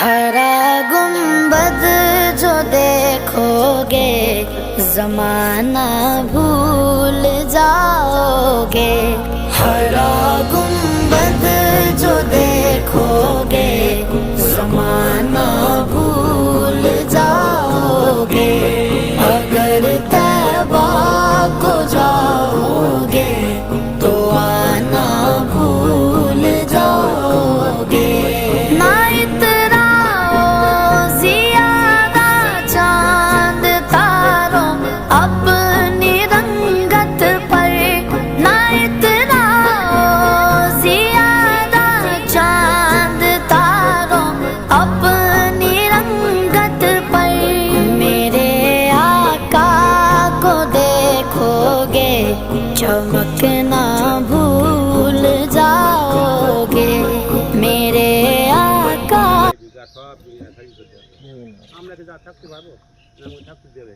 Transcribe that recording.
हरा गुंबद जो देखोगे जमाना भूल जाओगे। हरा गुंबद जो देखोगे जमाना भूल जाओगे। अगर तैबा को जाओगे तो आना भूल जाओगे। ना इतराओ ज़ियादा चांद तारों अपनी रंगत पर। ना इतराओ ज़ियादा चांद तारों अपनी रंगत पर। मेरे आका को देखोगे चमकना भूल जाओगे। मेरे आका আমরা কি যা থাকতে পারবো না? ওই থাকতে দেবে